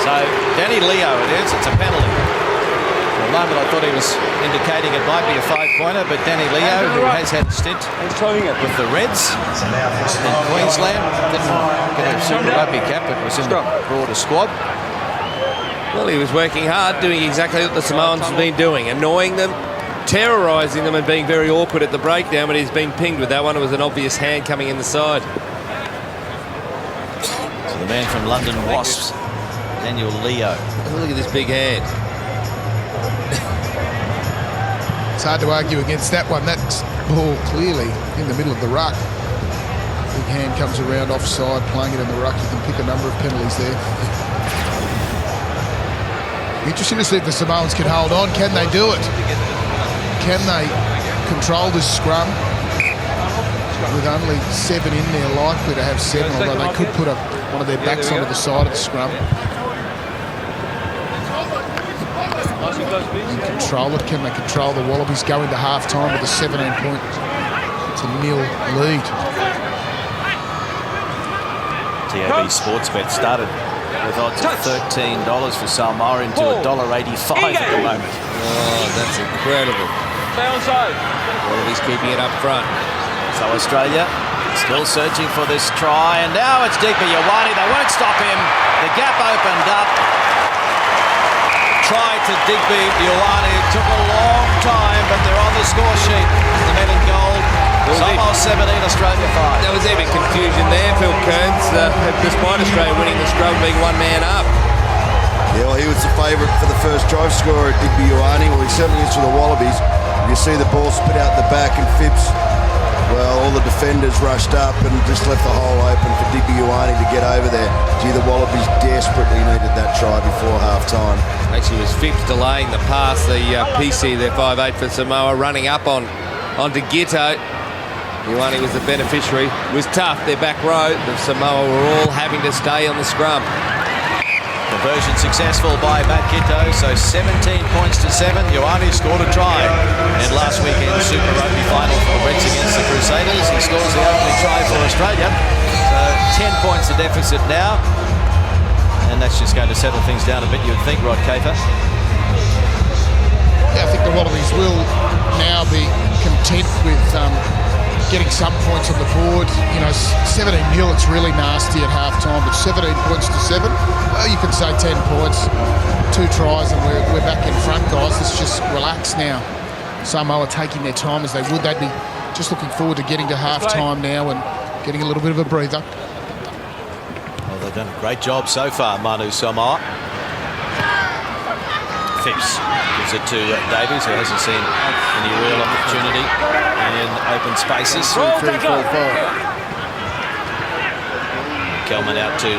So Danny Leo it is. It's a penalty. For a moment I thought he was indicating it might be a 5-pointer, but Danny Leo, who has had a stint with the Reds in Queensland, didn't get a Super Rugby cap, but was in the broader squad. Well, he was working hard, doing exactly what the Samoans have been doing, annoying them, terrorising them and being very awkward at the breakdown, but he's been pinged with that one. It was an obvious hand coming in the side. So the man from London Wasps, Daniel Leo. Look at this big hand. It's hard to argue against that one. That's ball clearly in the middle of the ruck. Big hand comes around offside, playing it in the ruck. You can pick a number of penalties there. Interesting to see if the Samoans can hold on. Can they do it? Can they control this scrum? With only 7 in there, likely to have 7, although they could put one of their backs onto the side of the scrum. And control it. Can they control the Wallabies? Go into half-time with a 17-point to 0 lead. TAB Sportsbet started with odds of $13 for Samoa into $1.85 at the moment. Oh, that's incredible. Wallabies keeping it up front. So Australia still searching for this try, and now it's Digby Ioane. They won't stop him. The gap opened up. Try to Digby Ioane. It took a long time, but they're on the score sheet. The men in gold. Samoa 17, Australia 5. There was even confusion there, Phil Kearns, despite Australia winning the scrum, being one man up. Yeah, well, he was the favourite for the first try scorer, Digby Ioane. Well, he certainly is for the Wallabies. You see the ball spit out the back, and Phipps, well, all the defenders rushed up and just left the hole open for Digby Ioane to get over there. Gee, the Wallabies desperately needed that try before half-time. Actually, it was Phipps delaying the pass. The PC, their 5'8" for Samoa, running up onto Gitto. Ioane was the beneficiary. It was tough. Their back row, the Samoa were all having to stay on the scrum. Conversion successful by Matt Gitto, so 17 points to 7. Ioane scored a try in last weekend's Super Rugby final for Reds against the Crusaders. He scores the opening try for Australia. So 10 points the deficit now. And that's just going to settle things down a bit, you would think, Rod Caper. Yeah, I think the Wallabies will now be content with getting some points on the board. You know, 17-0, it's really nasty at half-time, but 17 points to 7, well, you can say 10 points, 2 tries, and we're back in front, guys. Let's just relax now. Samoa taking their time as they would. They'd be just looking forward to getting to half-time now and getting a little bit of a breather. Well, they've done a great job so far, Manu Samoa. Phipps gives it to Davies, who hasn't seen any real opportunity in open spaces. 3-3-4-5. Kelman out to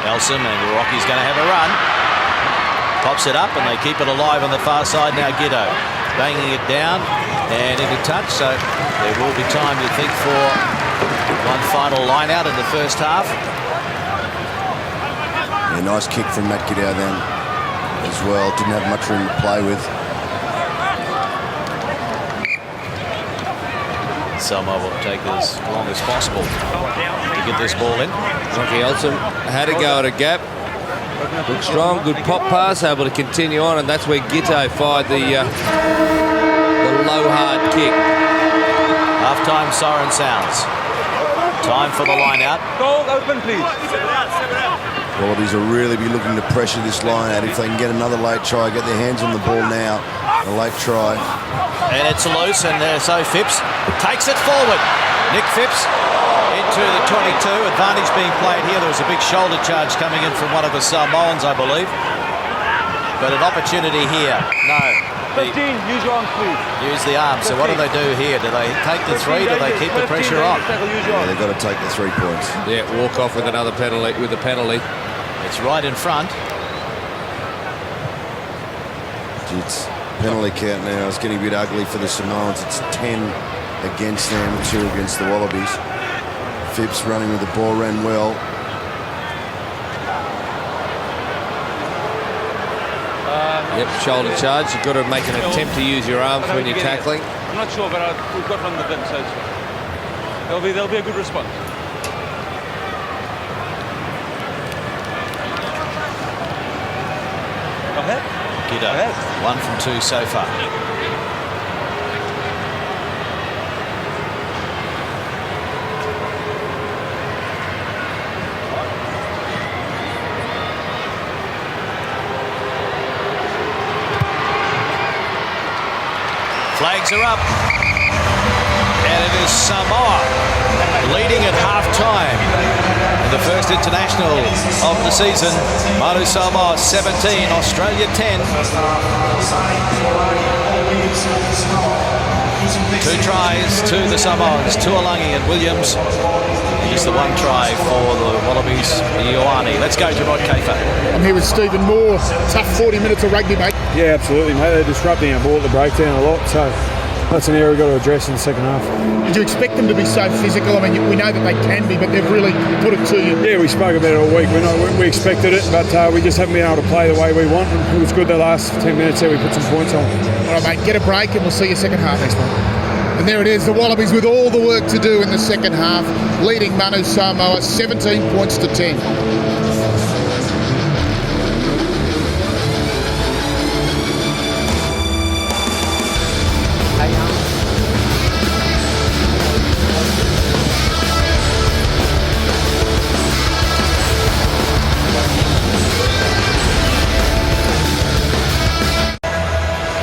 Elsom, and Rocky's going to have a run. Pops it up, and they keep it alive on the far side now. Gitto banging it down and into touch, so there will be time, you think, for one final line out in the first half. Yeah, nice kick from Matt Gitto then as well. Didn't have much room to play with. Samoa will take as long as possible to get this ball in. Rocky Elsom had a go at a gap. Looked strong, good pop pass, able to continue on, and that's where Gitto fired the low hard kick. Half-time siren sounds. Time for the line out. Goal open, please. Wallabies will really be looking to pressure this line out. If they can get another late try, get their hands on the ball now. A late try. And it's loose, and so Phipps takes it forward. Nick Phipps into the 22. Advantage being played here. There was a big shoulder charge coming in from one of the Samoans, I believe. But an opportunity here. No. 15, use your arms, please. Use the arm. So what do they do here? Do they take the 3? Do they keep the pressure on? Yeah, they've got to take the 3 points. Yeah, walk off with another penalty, with a penalty. It's right in front. It's penalty count now. It's getting a bit ugly for the Samoans. It's 10 against them, 2 against the Wallabies. Phipps running with the ball, ran well. Yep, shoulder charge. You've got to make an attempt to use your arms when you're tackling. I'm not sure, but we've got from the bin, so there'll be a good response. Giddo, 1 from 2 so far. Flags are up, and it is Samoa leading at half-time in the first international of the season. Manu Samoa 17, Australia 10. 2 tries to the Samoans, Tuolangi and Williams. Just the 1 try for the Wallabies, Ioane. Let's go to Rod Kafer. I'm here with Stephen Moore. Tough 40 minutes of rugby, mate. Yeah, absolutely, mate. They're disrupting our ball at the breakdown a lot, so that's an area we've got to address in the second half. Did you expect them to be so physical? I mean, we know that they can be, but they've really put it to you. Yeah, we spoke about it all week. We expected it, but we just haven't been able to play the way we want. And it was good the last 10 minutes there we put some points on. All right, mate, get a break and we'll see you second half next month. And there it is, the Wallabies with all the work to do in the second half, leading Manu Samoa 17 points to 10.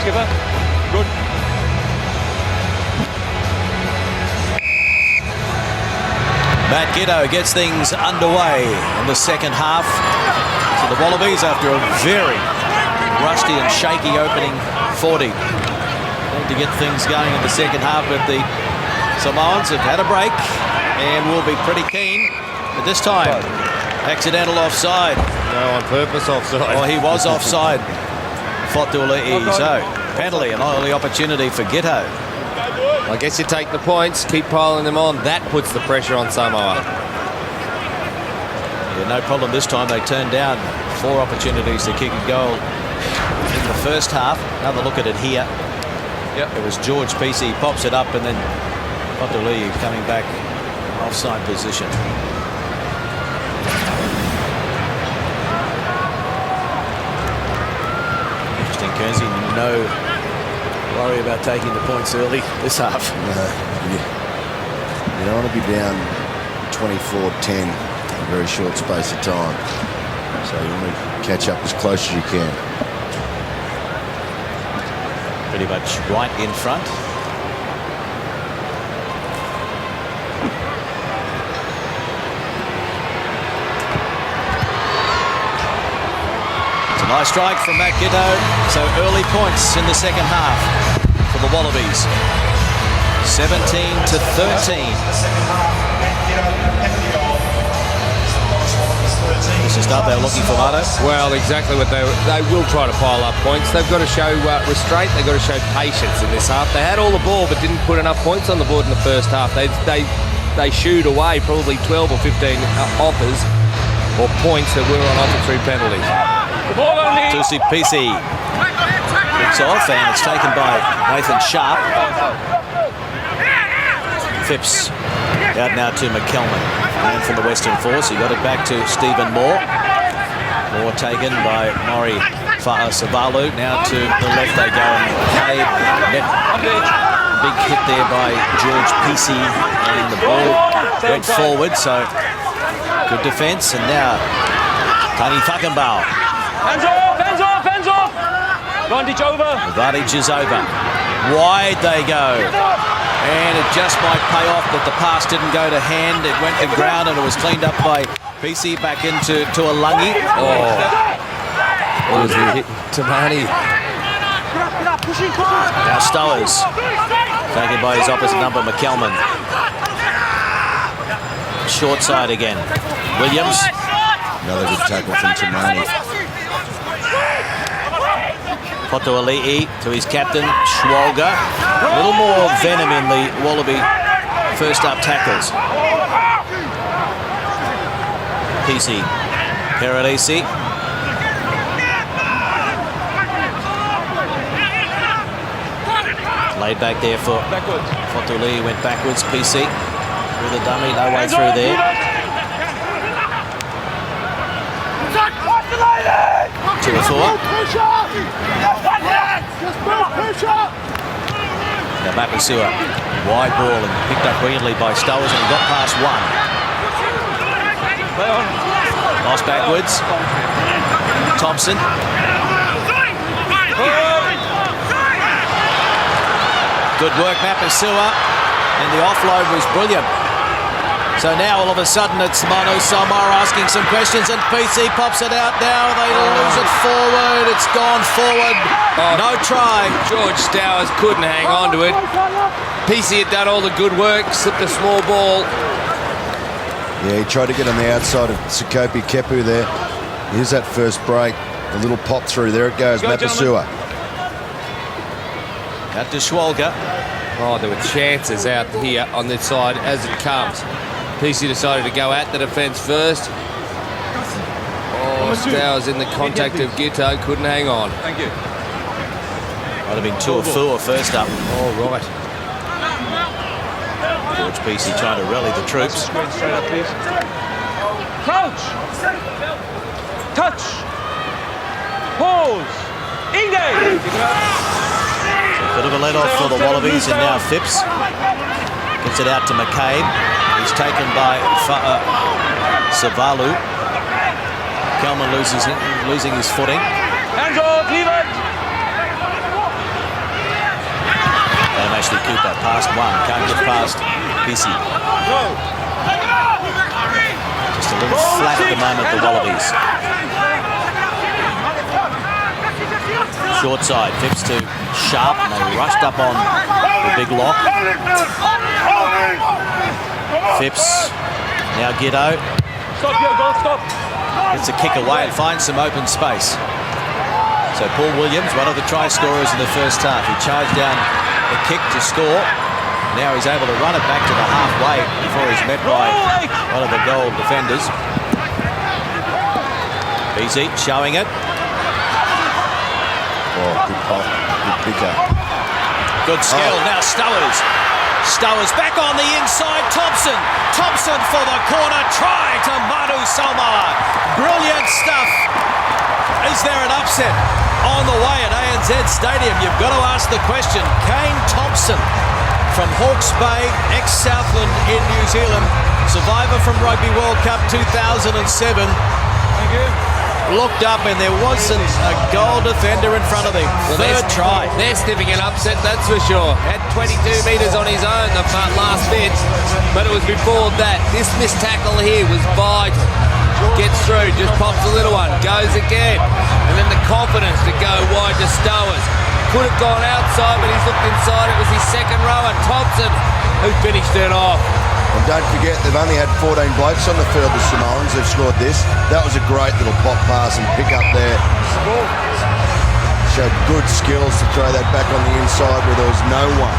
Skipper, good. Matt Giddo gets things underway in the second half. So the Wallabies, after a very rusty and shaky opening 40, need to get things going in the second half, but the Samoans have had a break and will be pretty keen. But this time, accidental offside. No, on purpose offside. Well, he was offside. Fotuali'i. So, penalty, an early opportunity for Giddo. I guess you take the points, keep piling them on. That puts the pressure on Samoa. Yeah, no problem this time. They turned down 4 opportunities to kick a goal in the first half. Another look at it here. Yep. It was George PC pops it up, and then Fotuali'i coming back offside position. Interesting, Kearnsey. No worry about taking the points early this half. You don't want to be down 24-10 in a very short space of time. So you want to catch up as close as you can. Pretty much right in front. It's a nice strike from Matt Giddo. So early points in the second half for the Wallabies. 17-13. This is stuff they're looking for, Mardo. Well, exactly what they will try to pile up points. They've got to show restraint. They've got to show patience in this half. They had all the ball but didn't put enough points on the board in the first half. They shooed away probably 12 or 15 offers or points that were on offer through penalties. Tusi PC looks off, and it's taken by Nathan Sharp. Phipps out now to McKelman, man from the Western Force. He got it back to Stephen Moore. Moore taken by Maury Fa'asavalu. Now to the left they go, and McCabe. Big hit there by George PC, and the ball went forward, so good defence. And now Tani Whakambau. Hands off, hands off, hands off! Advantage over. Advantage is over. Wide they go. And it just might pay off, but the pass didn't go to hand. It went to ground, and it was cleaned up by PC back into Tuolangi. Oh, what was he hit? Tamani. Now Stowers, taken by his opposite number, McKelman. Short side again. Williams. Another good tackle from Tamani. Fotuali'i to his captain, Schwalger. A little more venom in the Wallaby first up tackles. PC. Perilisi. Laid back there for Fotuali'i, went backwards. PC through the dummy, no way through there. To the floor. Now Mapasua, wide ball and picked up brilliantly by Stowers, and he got past one. Lost backwards. Thompson. Good work, Mapasua, and the offload was brilliant. So now all of a sudden it's Manu Samoa asking some questions, and PC pops it out now. They lose it forward. It's gone forward. No try. George Stowers couldn't hang on to it. PC had done all the good work, slipped a small ball. Yeah, he tried to get on the outside of Sukopi Kepu there. Here's that first break. A little pop through. There it goes, Mapasua. Out to Schwalger. Oh, there were chances out here on this side as it comes. PC decided to go at the defence first. Oh, Stowers in the contact of Gito, couldn't hang on. Thank you. Might have been Tuafua first up. Oh, right. George PC trying to rally the troops. Straight up, please. Crouch. Touch. Pause. Engage. Bit of a let off for the Wallabies, and now Phipps gets it out to McCabe. He's taken by Savalu. Kelman losing his footing. Hands off, leave it. And actually Cooper past one, can't get past Pissy. Just a little flat at the moment, the Wallabies. Short side, Phipps to Sharp, and they rushed up on the big lock. Phipps, now Giddo. Stop here, go, stop. Gets a kick away and finds some open space. So Paul Williams, one of the try scorers in the first half, he charged down the kick to score. Now he's able to run it back to the halfway before he's met by one of the goal defenders. Beasy showing it. Oh, good pop, good picker. Good skill. Now Stowers. Stowers back on the inside. Thompson. Thompson for the corner. Try to Manu Samoa. Brilliant stuff. Is there an upset on the way at ANZ Stadium? You've got to ask the question. Kane Thompson from Hawke's Bay, ex-Southland in New Zealand, survivor from Rugby World Cup 2007. Thank you. Looked up and there wasn't a goal defender in front of him. Well, Third try. They're sniffing an upset, that's for sure. Had 22 metres on his own the last bit, but it was before that. This missed tackle here was vital. Gets through, just pops a little one, goes again. And then the confidence to go wide to Stowers. Could have gone outside, but he's looked inside. It was his second row, and Thompson who finished it off. And don't forget, they've only had 14 blokes on the field, the Samoans. They've scored this. That was a great little pop pass and pick up there. Showed good skills to throw that back on the inside where there was no one.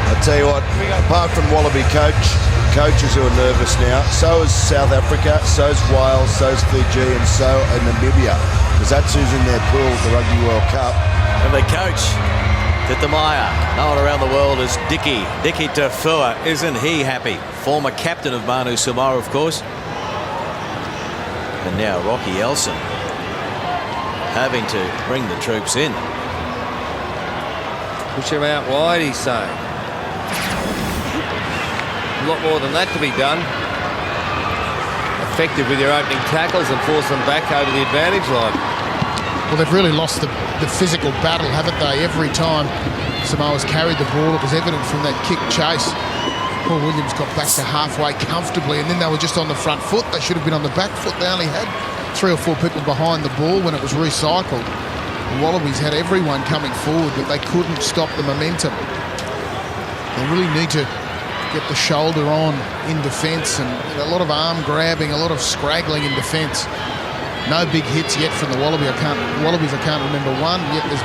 I tell you what, apart from Wallaby coaches who are nervous now, so is South Africa, so is Wales, so is Fiji, and so is Namibia. Because that's who's in their pool of the Rugby World Cup. And the coach, Titamaya, known around the world as Dicky Tafua. Isn't he happy? Former captain of Manu Samoa, of course. And now Rocky Elson having to bring the troops in. Push him out wide, he's saying. A lot more than that to be done. Effective with your opening tackles and force them back over the advantage line. Well, they've really lost the physical battle, haven't they? Every time Samoa's carried the ball, it was evident from that kick chase. Paul Williams got back to halfway comfortably, and then they were just on the front foot. They should have been on the back foot. They only had 3 or 4 people behind the ball when it was recycled. The Wallabies had everyone coming forward, but they couldn't stop the momentum. They really need to get the shoulder on in defence, and a lot of arm grabbing, a lot of scraggling in defence. No big hits yet from the Wallabies. I can't remember one yet. There's